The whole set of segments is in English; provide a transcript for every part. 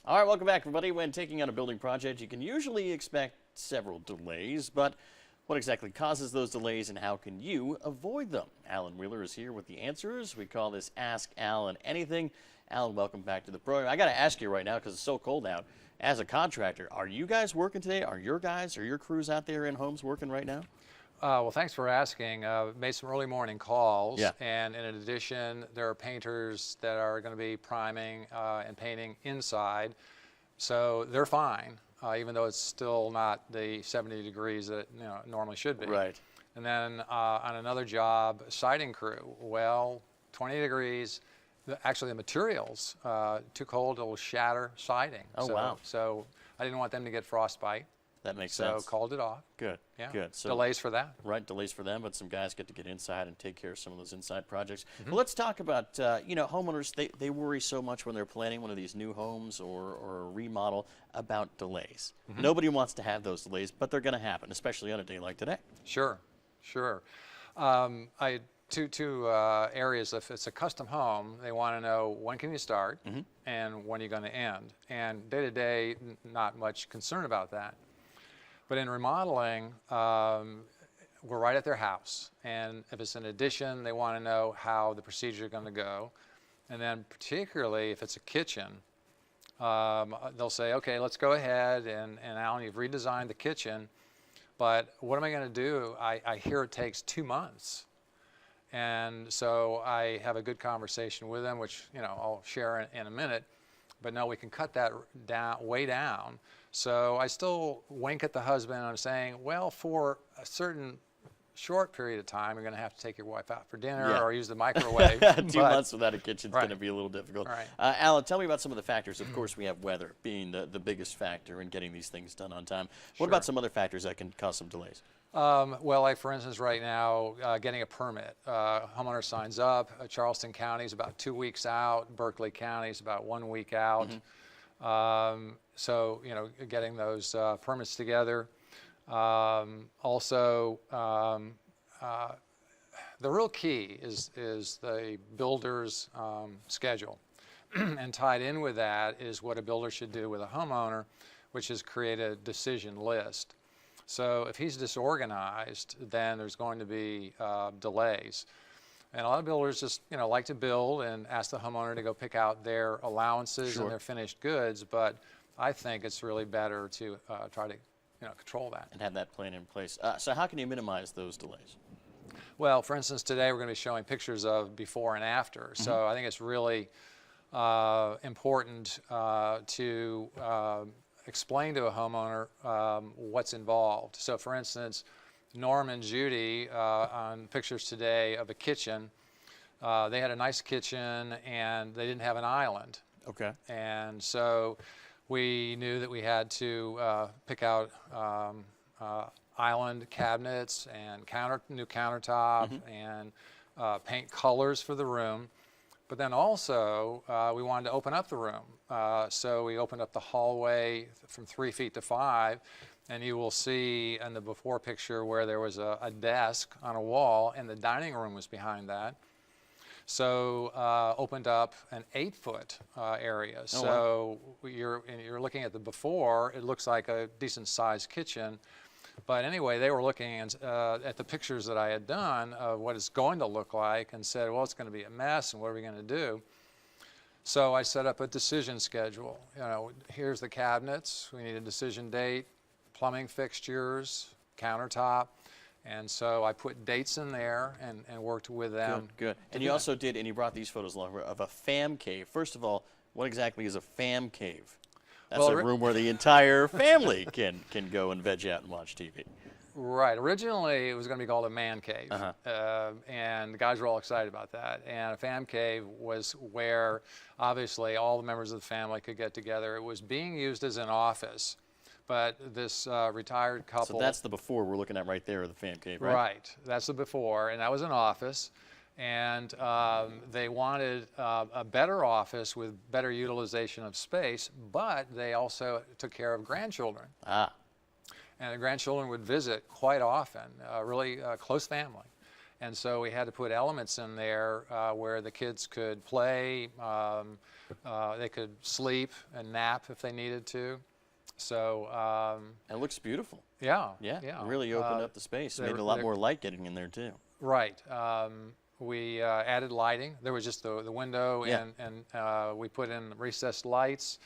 All right, welcome back, everybody. When taking on a building project, you can usually expect several delays, but what exactly causes those delays and how can you avoid them? Alan Wheeler is here with the answers. We call this Ask Alan Anything. Alan, welcome back to the program. I got to ask you right now, because it's so cold out, as a contractor, are you guys working today? Are your crews out there in homes working right now? Well, thanks for asking. Made some early morning calls, Yeah. and in addition, there are painters that are going to be priming and painting inside, so they're fine, even though it's still not the 70 degrees that it normally should be. Right. And then on another job, siding crew, well, 20 degrees. Actually, the materials too cold, it will shatter siding. Oh, wow. So I didn't want them to get frostbite. That makes sense. So called it off. Good. Yeah. Good. So delays for that. Right, delays for them, but some guys get to get inside and take care of some of those inside projects. Well, let's talk about, homeowners, they worry so much when they're planning one of these new homes or a remodel about delays. Nobody wants to have those delays, but they're going to happen, especially on a day like today. Sure. Two areas. If it's a custom home, they want to know when can you start and when are you going to end. And day to day, not much concern about that. But in remodeling, we're right at their house. And if it's an addition, they want to know how the procedure is going to go. And then particularly if it's a kitchen, they'll say, okay, let's go ahead. And Alan, you've redesigned the kitchen, but what am I going to do? I hear it takes 2 months. And so I have a good conversation with them, which I'll share in a minute. But no, we can cut that way down. So I still wink at the husband and I'm saying, well, for a certain short period of time, you're going to have to take your wife out for dinner or use the microwave. 2 months without a kitchen is going to be a little difficult. Right. Alan, tell me about some of the factors. Of course, we have weather being the biggest factor in getting these things done on time. What about some other factors that can cause some delays? Well, like for instance, right now, getting a permit. Homeowner signs up. Charleston County is about 2 weeks out. Berkeley County is about 1 week out. So, getting those permits together. Also, the real key is the builder's schedule. And tied in with that is what a builder should do with a homeowner, which is create a decision list. So if he's disorganized, then there's going to be delays. And a lot of builders just like to build and ask the homeowner to go pick out their allowances and their finished goods, but I think it's really better to try to control that. And have that plan in place. So how can you minimize those delays? Well, for instance, today we're going to be showing pictures of before and after. So I think it's really important to explain to a homeowner what's involved. So for instance, Norm and Judy on pictures today of a kitchen, they had a nice kitchen and they didn't have an island. Okay. And so we knew that we had to pick out island cabinets and new countertop and paint colors for the room. But then also, we wanted to open up the room. So we opened up the hallway from 3 feet to 5, and you will see in the before picture where there was a desk on a wall, and the dining room was behind that. So opened up an 8-foot area. So you're looking at the before, it looks like a decent sized kitchen. But anyway, they were looking at the pictures that I had done of what it's going to look like and said, well, it's going to be a mess, and what are we going to do? So I set up a decision schedule. Here's the cabinets. We need a decision date, plumbing fixtures, countertop. And so I put dates in there and worked with them. Good. And you also did, and you brought these photos along of a fam cave. First of all, what exactly is a fam cave? That's a room where the entire family can go and veg out and watch TV. Right. Originally, it was going to be called a man cave, and the guys were all excited about that. And a fam cave was where, obviously, all the members of the family could get together. It was being used as an office, but this retired couple... So that's the before we're looking at right there, the fam cave, right? Right. That's the before, and that was an office. And they wanted a better office with better utilization of space, but they also took care of grandchildren. And the grandchildren would visit quite often, really close family. And so we had to put elements in there where the kids could play, They could sleep and nap if they needed to. So And it looks beautiful. yeah, Yeah, really opened up the space. Made it a lot more light getting in there too. Right. We added lighting. There was just the window, Yeah. and we put in recessed lights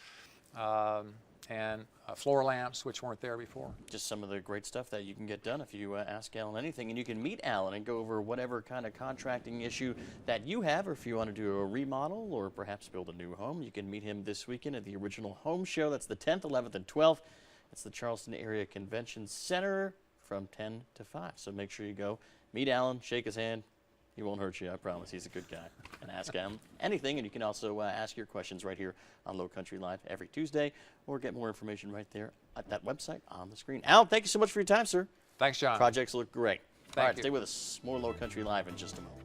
and floor lamps, which weren't there before. Just some of the great stuff that you can get done if you ask Alan anything. And you can meet Alan and go over whatever kind of contracting issue that you have, or if you want to do a remodel or perhaps build a new home, you can meet him this weekend at the Original Home Show. That's the 10th, 11th, and 12th. It's the Charleston Area Convention Center from 10 to 5. So make sure you go meet Alan, shake his hand. He won't hurt you, I promise. He's a good guy. And ask him anything. And you can also ask your questions right here on Low Country Live every Tuesday, or get more information right there at that website on the screen. Alan, thank you so much for your time, sir. Thanks, John. Projects look great. All right, you. stay with us. More Low Country Live in just a moment.